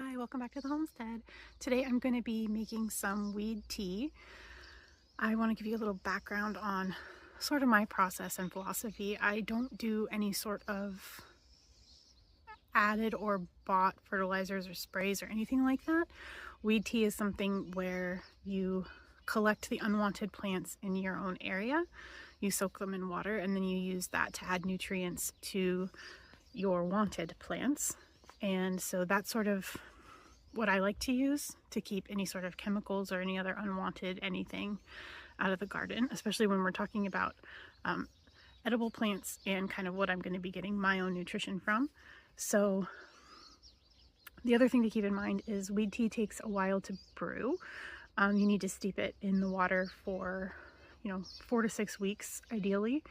Hi, welcome back to the homestead. Today I'm going to be making some weed tea. I want to give you a little background on sort of my process and philosophy. I don't do any sort of added or bought fertilizers or sprays or anything like that. Weed tea is something where you collect the unwanted plants in your own area, you soak them in water, and then you use that to add nutrients to your wanted plants. And so that's sort of what I like to use to keep any sort of chemicals or any other unwanted anything out of the garden, especially when we're talking about edible plants and kind of what I'm going to be getting my own nutrition from. So the other thing to keep in mind is weed tea takes a while to brew. You need to steep it in the water for 4 to 6 weeks ideally,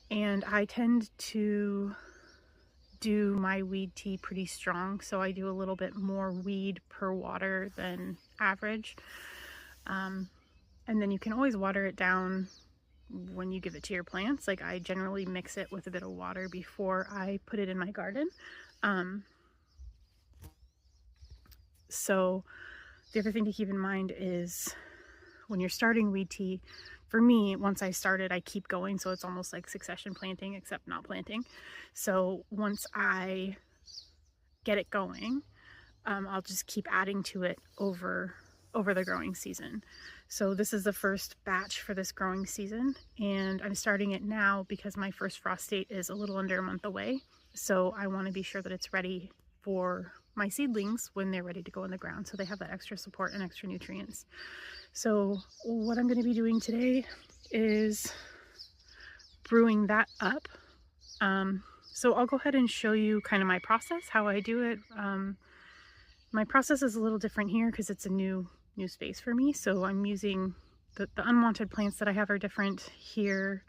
and I tend to do my weed tea pretty strong, so I do a little bit more weed per water than average. And then you can always water it down when you give it to your plants. Like, I generally mix it with a bit of water before I put it in my garden. So the other thing to keep in mind is when you're starting weed tea, for me, once I started, I keep going. So it's almost like succession planting, except not planting. So once I get it going, I'll just keep adding to it over the growing season. So this is the first batch for this growing season, and I'm starting it now because my first frost date is a little under a month away. So I want to be sure that it's ready for my seedlings when they're ready to go in the ground, so they have that extra support and extra nutrients. So what I'm going to be doing today is brewing that up. So I'll go ahead and show you kind of my process, how I do it. My process is a little different here because it's a new space for me. So I'm using the unwanted plants that I have are different here,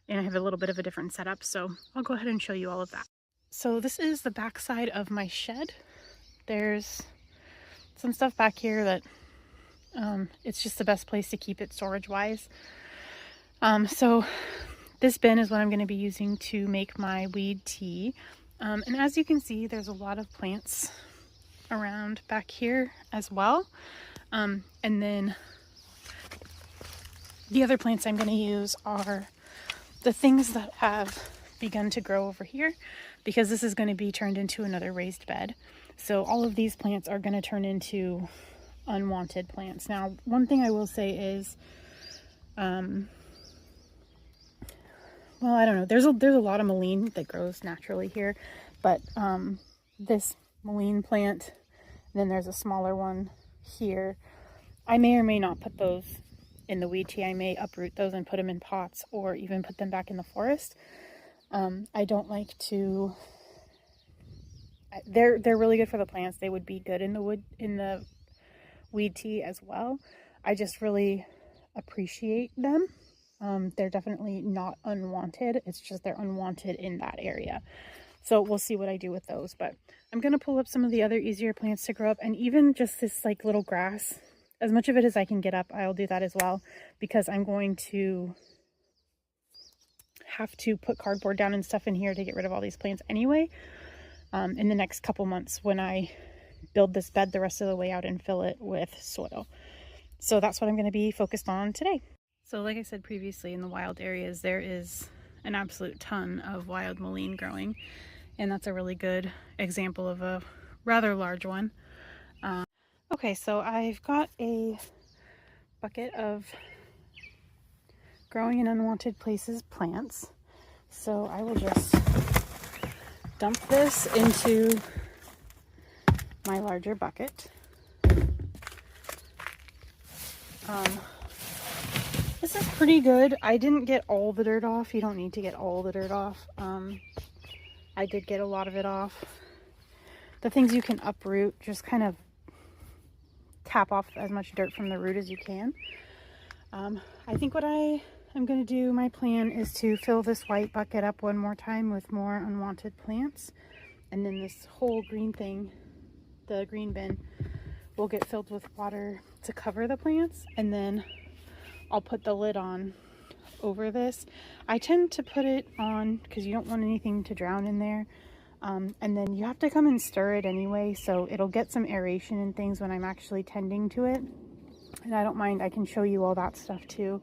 and I have a little bit of a different setup. So I'll go ahead and show you all of that. So this is the back side of my shed. There's some stuff back here that it's just the best place to keep it storage wise. So this bin is what I'm going to be using to make my weed tea. And as you can see, there's a lot of plants around back here as well. And then the other plants I'm going to use are the things that have begun to grow over here, because this is going to be turned into another raised bed. So all of these plants are going to turn into unwanted plants. Now, one thing I will say is, well, I don't know, there's a lot of mullein that grows naturally here, but this mullein plant, and then there's a smaller one here, I may or may not put those in the weed tea. I may uproot those and put them in pots, or even put them back in the forest. I don't like to, they're really good for the plants. They would be good in the weed tea as well. I just really appreciate them. They're definitely not unwanted. It's just they're unwanted in that area. So we'll see what I do with those. But I'm going to pull up some of the other easier plants to grow up, and even just this like little grass. As much of it as I can get up, I'll do that as well, because I'm going to have to put cardboard down and stuff in here to get rid of all these plants anyway, in the next couple months when I build this bed the rest of the way out and fill it with soil. So that's what I'm going to be focused on today. So like I said previously, in the wild areas, there is an absolute ton of wild mullein growing, and that's a really good example of a rather large one. Okay, so I've got a bucket of growing in unwanted places plants. So I will just dump this into my larger bucket. This is pretty good. I didn't get all the dirt off. You don't need to get all the dirt off. I did get a lot of it off. The things you can uproot, just kind of tap off as much dirt from the root as you can. I think what I am going to do, my plan is to fill this white bucket up one more time with more unwanted plants, and then this whole green thing, the green bin, will get filled with water to cover the plants, and then I'll put the lid on over this. I tend to put it on because you don't want anything to drown in there. And then you have to come and stir it anyway, so it'll get some aeration and things when I'm actually tending to it. And I don't mind, I can show you all that stuff too.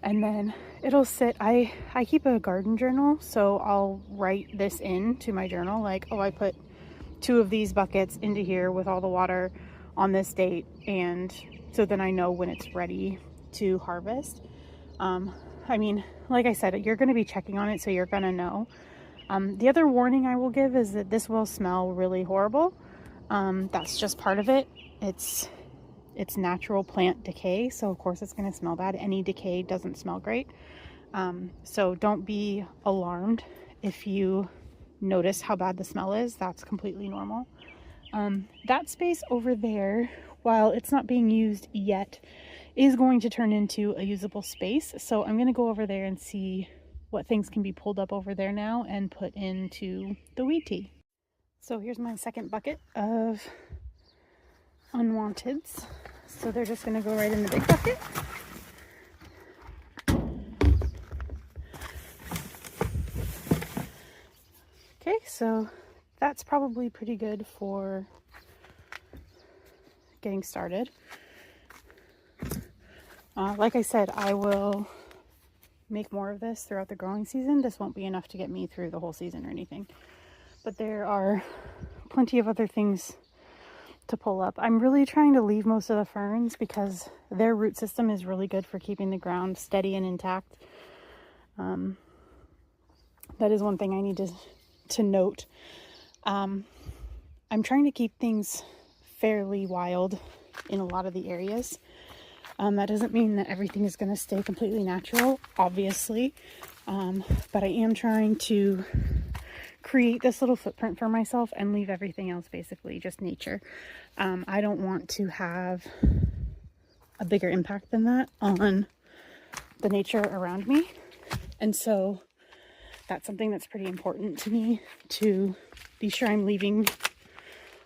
And then it'll sit, I keep a garden journal, so I'll write this in to my journal, like, oh, I put 2 of these buckets into here with all the water on this date, and so then I know when it's ready to harvest. I mean, like I said, you're going to be checking on it, so you're going to know. The other warning I will give is that this will smell really horrible. That's just part of it. It's natural plant decay, so of course it's going to smell bad. Any decay doesn't smell great. So don't be alarmed if you notice how bad the smell is. That's completely normal. That space over there, while it's not being used yet, is going to turn into a usable space. So I'm going to go over there and see what things can be pulled up over there now and put into the weed tea. So here's my second bucket of unwanteds. So they're just going to go right in the big bucket. Okay, so that's probably pretty good for getting started. Like I said, I will make more of this throughout the growing season. This won't be enough to get me through the whole season or anything, but there are plenty of other things to pull up. I'm really trying to leave most of the ferns because their root system is really good for keeping the ground steady and intact. That is one thing I need to note. I'm trying to keep things fairly wild in a lot of the areas. That doesn't mean that everything is going to stay completely natural, obviously, but I am trying to create this little footprint for myself and leave everything else basically just nature. I don't want to have a bigger impact than that on the nature around me, and so that's something that's pretty important to me, to be sure I'm leaving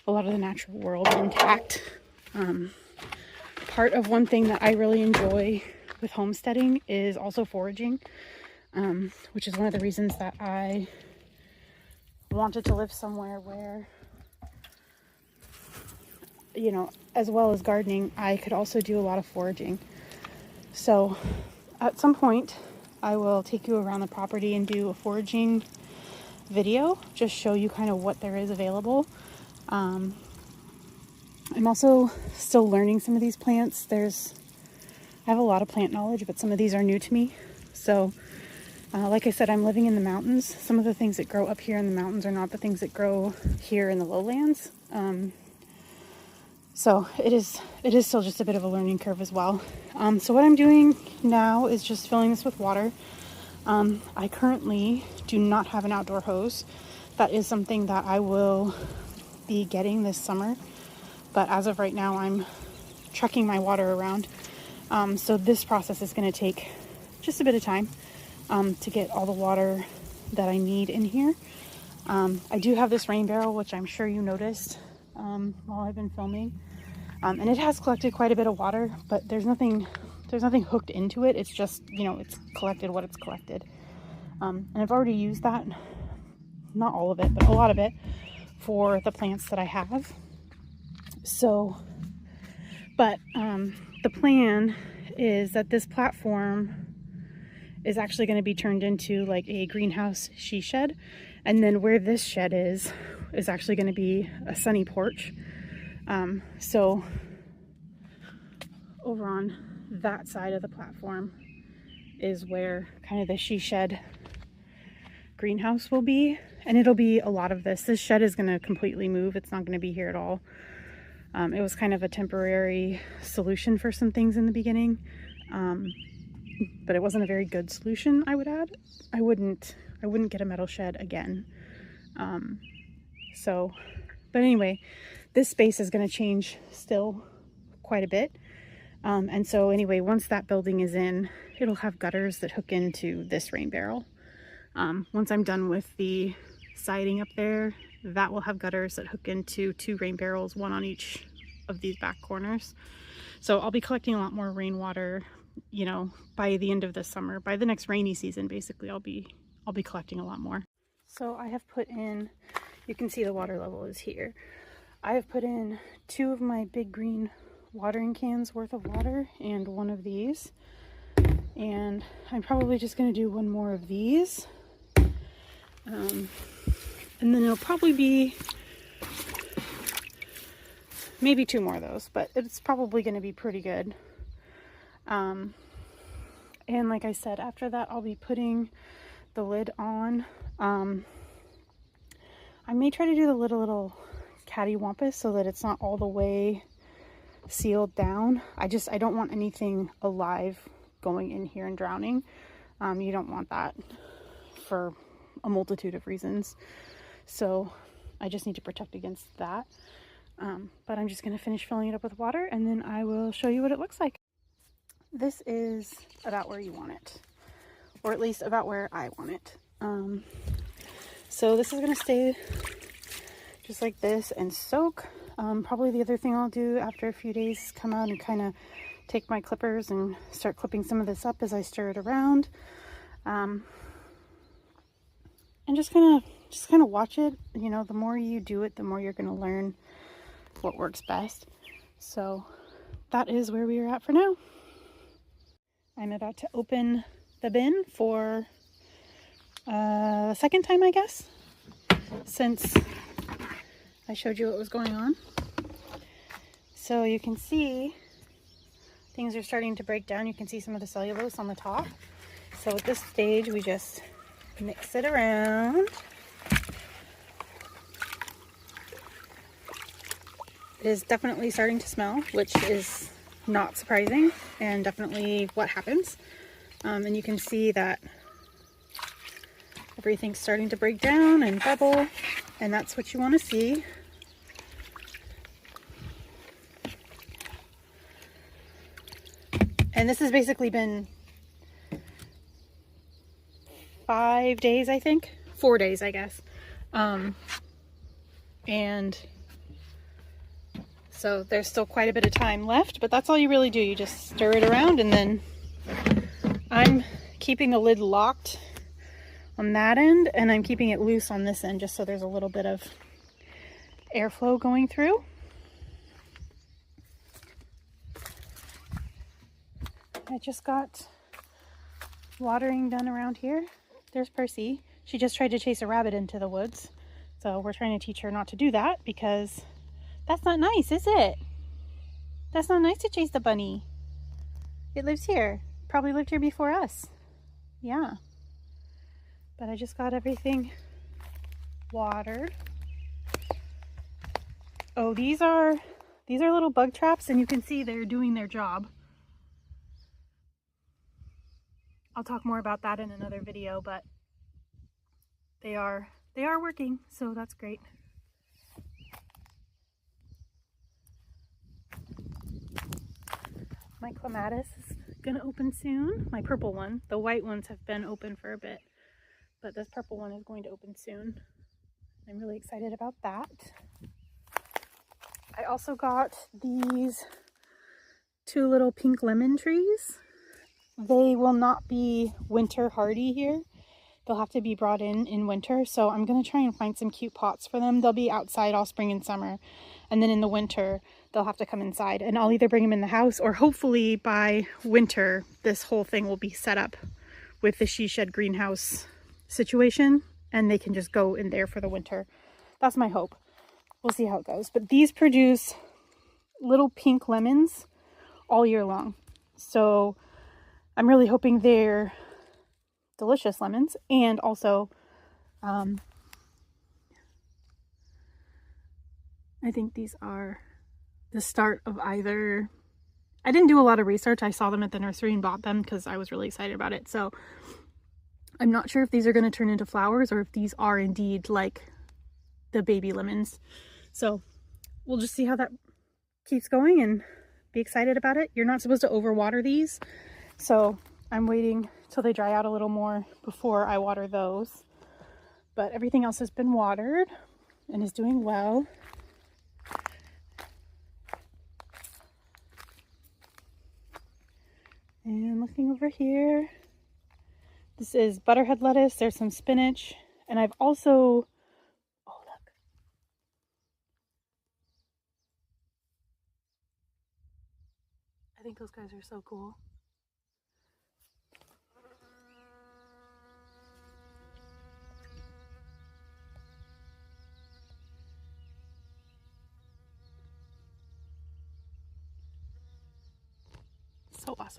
a lot of the natural world intact. Part of one thing that I really enjoy with homesteading is also foraging, which is one of the reasons that I wanted to live somewhere where, you know, as well as gardening, I could also do a lot of foraging. So at some point I will take you around the property and do a foraging video, just show you kind of what there is available. I'm also still learning some of these plants. I have a lot of plant knowledge, but some of these are new to me. So like I said, I'm living in the mountains. Some of the things that grow up here in the mountains are not the things that grow here in the lowlands. So it is still just a bit of a learning curve as well. So what I'm doing now is just filling this with water. I currently do not have an outdoor hose. That is something that I will be getting this summer. But as of right now, I'm trucking my water around. So this process is going to take just a bit of time to get all the water that I need in here. I do have this rain barrel, which I'm sure you noticed while I've been filming. And it has collected quite a bit of water, but there's nothing hooked into it. It's just, you know, it's collected what it's collected. And I've already used that, not all of it, but a lot of it, for the plants that I have. So, but the plan is that this platform is actually going to be turned into like a greenhouse she shed, and then where this shed is actually going to be a sunny porch. So over on that side of the platform is where kind of the she shed greenhouse will be, and it'll be a lot of this. This shed is going to completely move. It's not going to be here at all. It was kind of a temporary solution for some things in the beginning, but it wasn't a very good solution, I would add. I wouldn't get a metal shed again. But anyway, this space is going to change still quite a bit. And so anyway, once that building is in, it'll have gutters that hook into this rain barrel. Once I'm done with the siding up there, that will have gutters that hook into 2 rain barrels, one on each of these back corners. So I'll be collecting a lot more rainwater, you know, by the end of this summer. By the next rainy season, basically, I'll be collecting a lot more. So I have put in, you can see the water level is here. I have put in 2 of my big green watering cans worth of water and 1 of these. And I'm probably just going to do 1 more of these. And then it'll probably be maybe 2 more of those, but it's probably going to be pretty good. And like I said, after that, I'll be putting the lid on. I may try to do the lid a little cattywampus so that it's not all the way sealed down. I don't want anything alive going in here and drowning. You don't want that for a multitude of reasons. So I just need to protect against that. But I'm just going to finish filling it up with water and then I will show you what it looks like. This is about where you want it, or at least about where I want it. So this is going to stay just like this and soak. Probably the other thing I'll do after a few days is come out and kind of take my clippers and start clipping some of this up as I stir it around. And just kind of watch it. You know, the more you do it, the more you're going to learn what works best. So that is where we are at for now. I'm about to open the bin for the second time, I guess, since I showed you what was going on. So you can see things are starting to break down. You can see some of the cellulose on the top. So at this stage, we just mix it around. It is definitely starting to smell, which is not surprising and definitely what happens. And you can see that everything's starting to break down and bubble, and that's what you want to see. And this has basically been 5 days, I think. 4 days, I guess. And so there's still quite a bit of time left, but that's all you really do. You just stir it around, and then I'm keeping the lid locked on that end, and I'm keeping it loose on this end just so there's a little bit of airflow going through. I just got watering done around here. There's Percy. She just tried to chase a rabbit into the woods. So we're trying to teach her not to do that because that's not nice, is it? That's not nice to chase the bunny. It lives here. Probably lived here before us. Yeah. But I just got everything watered. Oh, these are little bug traps, and you can see they're doing their job. I'll talk more about that in another video, but they are working, so that's great. My clematis is gonna open soon. My purple one. The white ones have been open for a bit, but this purple one is going to open soon. I'm really excited about that. I also got these 2 little pink lemon trees. They will not be winter hardy here. They'll have to be brought in winter. So I'm going to try and find some cute pots for them. They'll be outside all spring and summer. And then in the winter, they'll have to come inside. And I'll either bring them in the house, or hopefully by winter, this whole thing will be set up with the She Shed greenhouse situation. And they can just go in there for the winter. That's my hope. We'll see how it goes. But these produce little pink lemons all year long. So I'm really hoping they're delicious lemons, and also I think these are the start of either. I didn't do a lot of research. I saw them at the nursery and bought them because I was really excited about it. So I'm not sure if these are going to turn into flowers or if these are indeed like the baby lemons. So we'll just see how that keeps going and be excited about it. You're not supposed to overwater these, so I'm waiting till they dry out a little more before I water those. But everything else has been watered and is doing well. And looking over here, this is butterhead lettuce. There's some spinach And I've also, oh look, I think those guys are so cool.